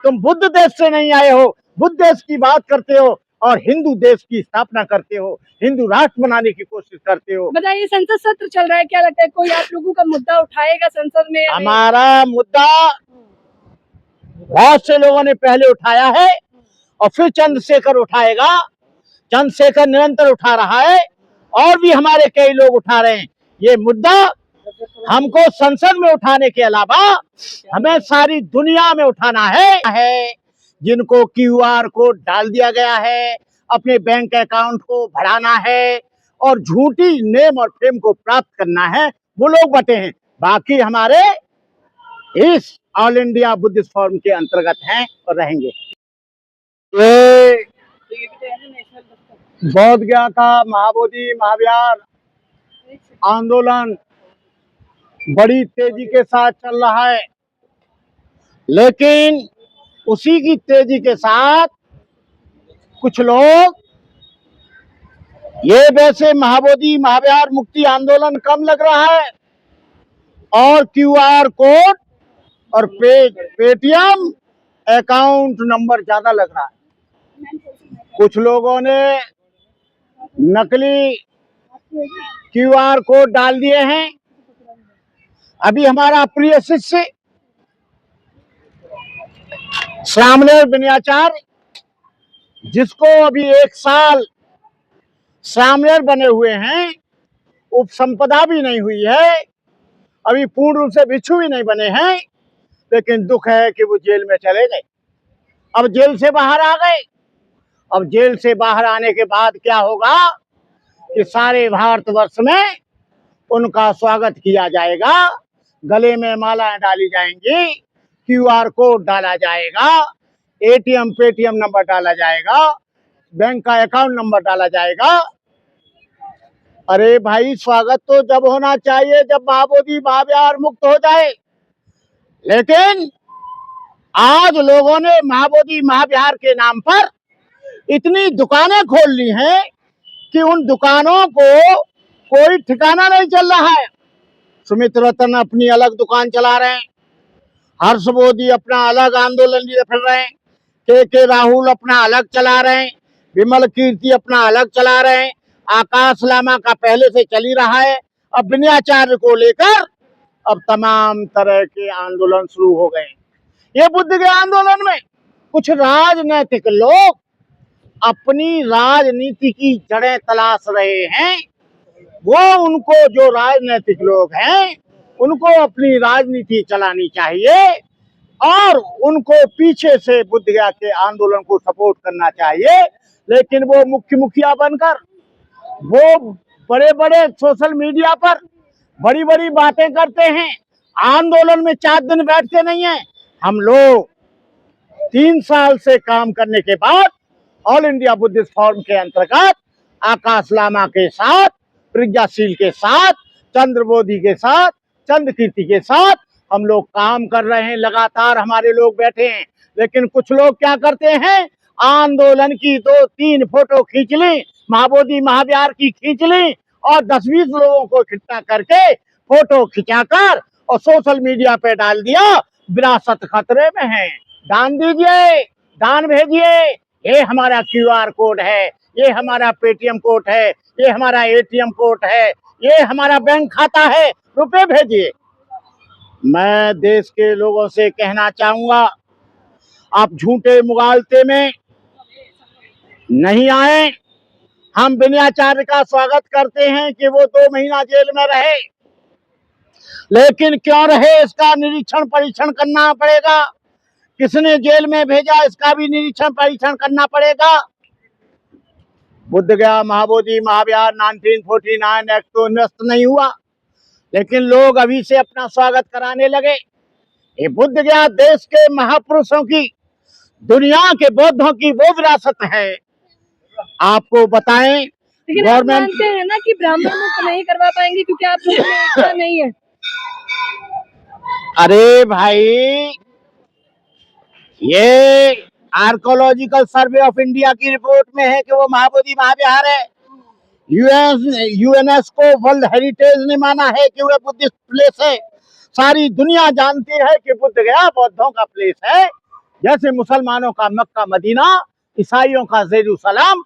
तुम बुद्ध देश से नहीं आए हो, बुद्ध देश की बात करते हो और हिंदू देश की स्थापना करते हो, हिंदू राष्ट्र बनाने की कोशिश करते हो। बताइए, संसद सत्र चल रहा है, क्या लगता है कोई आप लोगों का मुद्दा उठाएगा संसद में? हमारा मुद्दा बहुत से लोगों ने पहले उठाया है और फिर चंद्रशेखर उठाएगा। चंद्रशेखर निरंतर उठा रहा है और भी हमारे कई लोग उठा रहे हैं। ये मुद्दा हमको संसद में उठाने के अलावा हमें सारी दुनिया में उठाना है। जिनको क्यूआर कोड डाल दिया गया है, अपने बैंक अकाउंट को बढ़ाना है और झूठी नेम और फेम को प्राप्त करना है, वो लोग बटे हैं। बाकी हमारे इस ऑल इंडिया बुद्धिस्ट फोरम के अंतर्गत हैं और रहेंगे। ये बोध गया का महाबोधि महाविहार आंदोलन बड़ी तेजी के साथ चल रहा है, लेकिन उसी की तेजी के साथ कुछ लोग ये वैसे महाबोधि महाविहार मुक्ति आंदोलन कम लग रहा है और क्यूआर कोड और पेटीएम अकाउंट नंबर ज्यादा लग रहा है। कुछ लोगों ने नकली क्यूआर कोड डाल दिए हैं। अभी हमारा प्रिय शिष्य सामने विनयाचार्य, जिसको अभी 1 साल सामनेर बने हुए हैं, उपसंपदा भी नहीं हुई है, अभी पूर्ण रूप से भिक्षु भी नहीं बने हैं, लेकिन दुख है कि वो जेल में चले गए। अब जेल से बाहर आ गए। अब जेल से बाहर आने के बाद क्या होगा कि सारे भारतवर्ष में उनका स्वागत किया जाएगा, गले में मालाएं डाली जाएंगी, क्यूआर कोड डाला जाएगा, एटीएम पेटीएम नंबर डाला जाएगा, बैंक का अकाउंट नंबर डाला जाएगा। अरे भाई, स्वागत तो जब होना चाहिए जब महाबोधि महाविहार मुक्त हो जाए, लेकिन आज लोगों ने महाबोधि महाविहार के नाम पर इतनी दुकानें खोल ली हैं कि उन दुकानों को कोई ठिकाना नहीं चल रहा है। सुमित रतन अपनी अलग दुकान चला रहे हैं, हर्ष मोदी अपना अलग आंदोलन लिए फिर रहे हैं, के राहुल अपना अलग चला रहे हैं, विमल कीर्ति अपना अलग चला रहे हैं, आकाश लामा का पहले से चल ही रहा है। अब विनयाचार्य को लेकर अब तमाम तरह के आंदोलन शुरू हो गए। ये बुद्ध के आंदोलन में कुछ राजनीतिक लोग अपनी राजनीति की जड़ें तलाश रहे हैं। वो उनको जो राजनीतिक लोग हैं उनको अपनी राजनीति चलानी चाहिए और उनको पीछे से बुद्ध गया के आंदोलन को सपोर्ट करना चाहिए। लेकिन वो मुख्य मुखिया बनकर वो बड़े बड़े सोशल मीडिया पर बड़ी बड़ी बातें करते हैं, आंदोलन में 4 दिन बैठते नहीं हैं। हम लोग 3 साल से काम करने के बाद ऑल इंडिया बुद्धिस्ट फोरम के अंतर्गत आकाश लामा के साथ, प्रज्ञाशील के साथ, चंद्रबोधि के साथ, चंद्र कीर्ति के साथ हम लोग काम कर रहे हैं। लगातार हमारे लोग बैठे हैं, लेकिन कुछ लोग क्या करते हैं, आंदोलन की 2-3 फोटो खींच ली, महाबोधि महाविहार की खींच ली और 10-20 लोगों को इकट्ठा करके फोटो खिंचाकर और सोशल मीडिया पे डाल दिया। विरासत खतरे में है, दान दीजिए, दान भेजिए, ये हमारा क्यूआर कोड है, ये हमारा पेटीएम कोड है, ये हमारा एटीएम कोड है, ये हमारा बैंक खाता है, रुपए भेजिए। मैं देश के लोगों से कहना चाहूंगा, आप झूठे मुगालते में नहीं आए। हम विनयाचार्य का स्वागत करते हैं कि वो 2 महीना जेल में रहे, लेकिन क्यों रहे इसका निरीक्षण परीक्षण करना पड़ेगा। किसने जेल में भेजा इसका भी निरीक्षण परीक्षण करना पड़ेगा। बुद्ध गया महाबोधि महाविहार 1949 एक्ट तो निरस्त नहीं हुआ, लेकिन लोग अभी से अपना स्वागत कराने लगे। ये बुद्ध गया देश के महापुरुषों की, दुनिया के बौद्धों की वो विरासत है। आपको बताएं, गवर्नमेंट मानते हैं ना कि ब्राह्मण मुक्त नहीं करवा पाएंगे क्योंकि आप लोगों में एकता नहीं है। अरे भाई, ये आर्कोलॉजिकल सर्वे ऑफ इंडिया की रिपोर्ट में है कि वो महाबोधि महाविहार है। यूनेस्को वर्ल्ड हेरिटेज ने माना है कि वह बुद्धिस्ट प्लेस है। सारी दुनिया जानती है कि बुद्ध गया बौद्धों का प्लेस है। जैसे मुसलमानों का मक्का मदीना, ईसाइयों का जेरूसलम,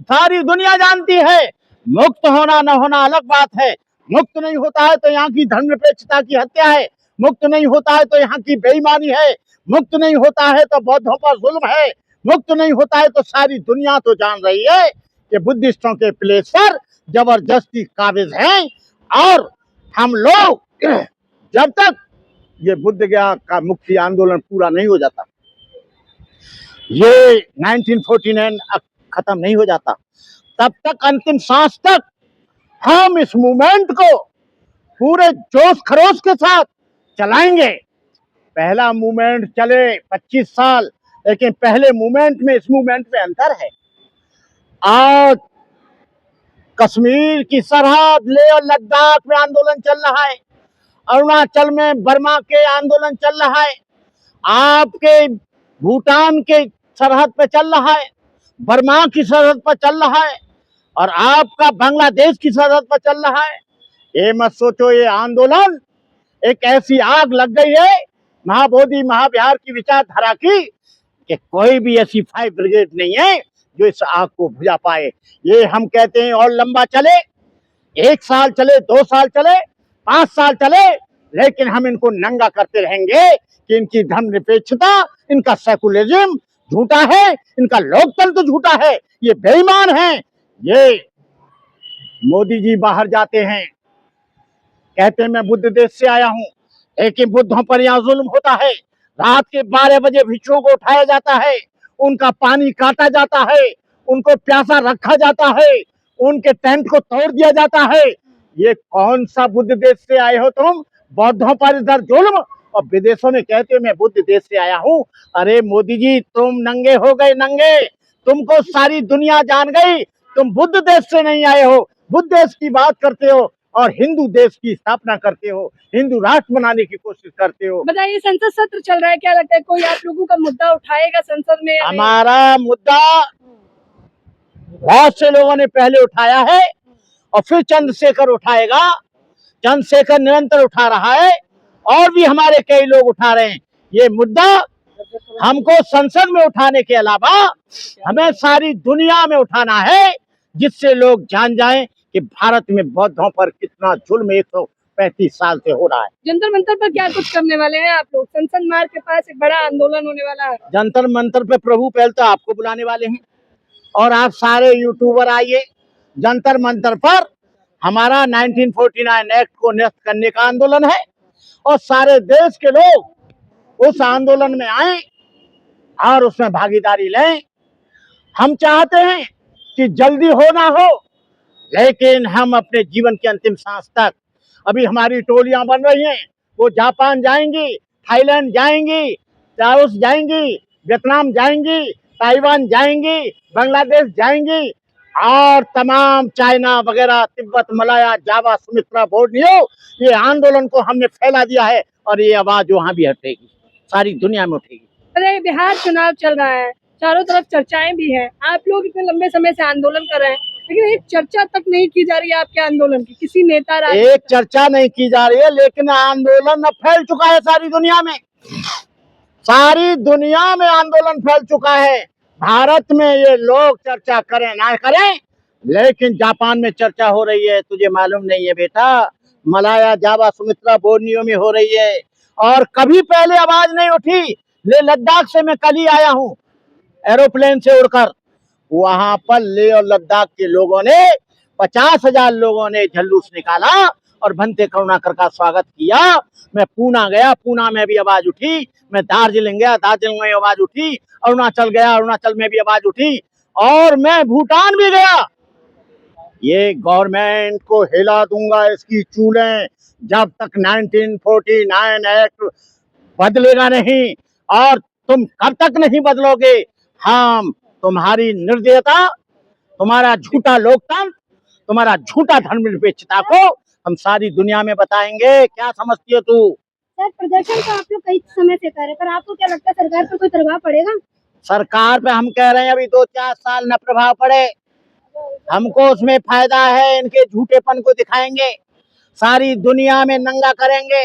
सारी दुनिया जानती है। मुक्त होना न होना अलग बात है। मुक्त नहीं होता है तो यहाँ की धर्मनिरपेक्षता की हत्या है, मुक्त नहीं होता है तो यहाँ की बेईमानी है, मुक्त नहीं होता है तो बौद्धों पर जुल्म है, मुक्त नहीं होता है तो सारी दुनिया तो जान रही है कि बुद्धिस्टों के प्लेस पर जबरदस्ती काबिज हैं। और हम लोग जब तक ये बुद्ध गया का मुक्ति आंदोलन पूरा नहीं हो जाता, ये 1949 खत्म नहीं हो जाता, तब तक अंतिम सांस तक हम इस मूवमेंट को पूरे जोश खरोश के साथ चलाएंगे। पहला मूवमेंट चले 25 साल, लेकिन पहले मूवमेंट में इस मूवमेंट में अंतर है। आज कश्मीर की सरहद लेह और लद्दाख में आंदोलन चल रहा है, अरुणाचल में बर्मा के आंदोलन चल रहा है, आपके भूटान के सरहद पे चल रहा है, बर्मा की सरहद पर चल रहा है, और आपका बांग्लादेश की सरहद पर चल रहा है। ये मत सोचो ये आंदोलन एक ऐसी आग लग गई है महाबोधि महाविहार की विचारधारा की कि कोई भी ऐसी फायर ब्रिगेड नहीं है जो इस आग को बुझा पाए। ये हम कहते हैं और लंबा चले, 1 साल चले, 2 साल चले, 5 साल चले, लेकिन हम इनको नंगा करते रहेंगे कि इनकी धर्मनिरपेक्षता, इनका सेकुलरिज्म झूठा है, इनका लोकतंत्र झूठा है, ये बेईमान हैं। ये मोदी जी बाहर जाते हैं, कहते हैं मैं बुद्ध देश से आया हूं, लेकिन बुद्धों पर यहाँ जुल्म होता है। रात के 12 बजे भिक्षुओं को उठाया जाता है, उनका पानी काटा जाता है, उनको प्यासा रखा जाता है, उनके टेंट को तोड़ दिया जाता है। ये कौन सा बुद्ध देश से आए हो तुम? बौद्धों पर इधर जुल्म, और विदेशों में कहते हो मैं बुद्ध देश से आया हूं। अरे मोदी जी तुम नंगे हो गए नंगे, तुमको सारी दुनिया जान गई, तुम बुद्ध देश से नहीं आए हो। बुद्ध देश की बात करते हो और हिंदू देश की स्थापना करते हो, हिंदू राष्ट्र बनाने की कोशिश करते हो। बताइए, संसद सत्र चल रहा है, क्या लगता है कोई आप लोगों का मुद्दा उठाएगा संसद में? हमारा मुद्दा बहुत से लोगों ने पहले उठाया है और फिर चंद्रशेखर उठाएगा। चंद्रशेखर निरंतर उठा रहा है और भी हमारे कई लोग उठा रहे हैं। ये मुद्दा हमको संसद में उठाने के अलावा हमें सारी दुनिया में उठाना है, जिससे लोग जान जाएं कि भारत में बौद्धों पर कितना जुल्म 135 साल से हो रहा है। जंतर मंतर पर क्या कुछ करने वाले हैं आप लोग? संसद मार्ग के पास एक बड़ा आंदोलन होने वाला है। जंतर मंतर पे प्रभु पहल तो आपको बुलाने वाले हैं और आप सारे यूट्यूबर आइए। जंतर मंतर पर हमारा 1949 एक्ट को निरस्त करने का आंदोलन है और सारे देश के लोग उस आंदोलन में आए और उसमें भागीदारी लें। हम चाहते हैं कि जल्दी हो ना हो, लेकिन हम अपने जीवन के अंतिम सांस तक, अभी हमारी टोलियां बन रही हैं, वो जापान जाएंगी, थाईलैंड जाएंगी, लाओस जाएंगी, वियतनाम जाएंगी, ताइवान जाएंगी, बांग्लादेश जाएंगी और तमाम चाइना वगैरह, तिब्बत, मलाया, जावा, सुमित्रा, बोर्नियो, ये आंदोलन को हमने फैला दिया है और ये आवाज वहां भी हटेगी, सारी दुनिया में उठेगी। अरे बिहार चुनाव चल रहा है, चारों तरफ चर्चाएं भी हैं, आप लोग इतने लंबे समय से आंदोलन कर रहे हैं, लेकिन एक चर्चा तक नहीं की जा रही है आपके आंदोलन की, किसी नेता एक चर्चा नहीं की जा रही है, लेकिन आंदोलन अब फैल चुका है सारी दुनिया में। सारी दुनिया में आंदोलन फैल चुका है। भारत में ये लोग चर्चा करें ना करें, लेकिन जापान में चर्चा हो रही है, तुझे मालूम नहीं है बेटा? मलाया, जावा, सुमित्रा, बोर्नियो में हो रही है और कभी पहले आवाज नहीं उठी। ले लद्दाख से मैं कल ही आया हूँ एरोप्लेन से उड़कर, वहां पर लेह और लद्दाख के लोगों ने 50,000 लोगों ने जुलूस निकाला और भंते करुणाकर का स्वागत किया। मैं पूना गया, पूना में भी आवाज उठी, मैं दार्जिलिंग गया, दार्जिलिंग में आवाज उठी, अरुणाचल गया, अरुणाचल में भी आवाज उठी और मैं भूटान भी गया। ये गवर्नमेंट को हिला दूंगा इसकी चूलें जब तक 1949 एक्ट बदलेगा नहीं, और तुम कब तक नहीं बदलोगे। हम तुम्हारी निर्दयता, तुम्हारा झूठा लोकतंत्र, तुम्हारा झूठा धर्मनिरपेक्षता को हम सारी दुनिया में बताएंगे। क्या समझती हो तू? सर, प्रदर्शन तो आप लोग कई समय से कर रहे हैं, पर आपको क्या लगता है सरकार पर कोई प्रभाव पड़ेगा? सरकार पे हम कह रहे हैं अभी 2-4 साल न प्रभाव पड़े, हमको उसमें फायदा है। इनके झूठेपन को दिखाएंगे, सारी दुनिया में नंगा करेंगे,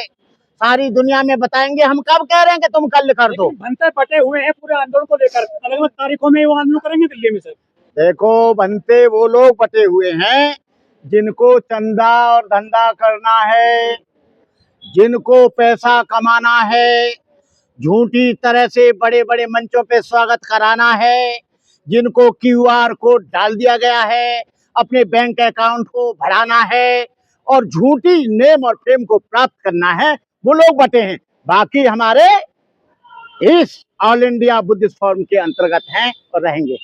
सारी दुनिया में बताएंगे। हम कब कह रहे हैं कि तुम कल कर दो। बनते बटे हुए हैं पूरे आंदोलन को लेकर, अलग अलग तारीखों में वो आंदोलन करेंगे दिल्ली में सर। देखो, बनते वो लोग बटे हुए हैं जिनको चंदा और धंधा करना है, जिनको पैसा कमाना है, झूठी तरह से बड़े बड़े मंचों पे स्वागत कराना है, जिनको क्यूआर कोड डाल दिया गया है, अपने बैंक अकाउंट को बढ़ाना है और झूठी नेम और फेम को प्राप्त करना है, वो लोग बटे हैं। बाकी हमारे इस ऑल इंडिया बुद्धिस्ट फोरम के अंतर्गत हैं और रहेंगे।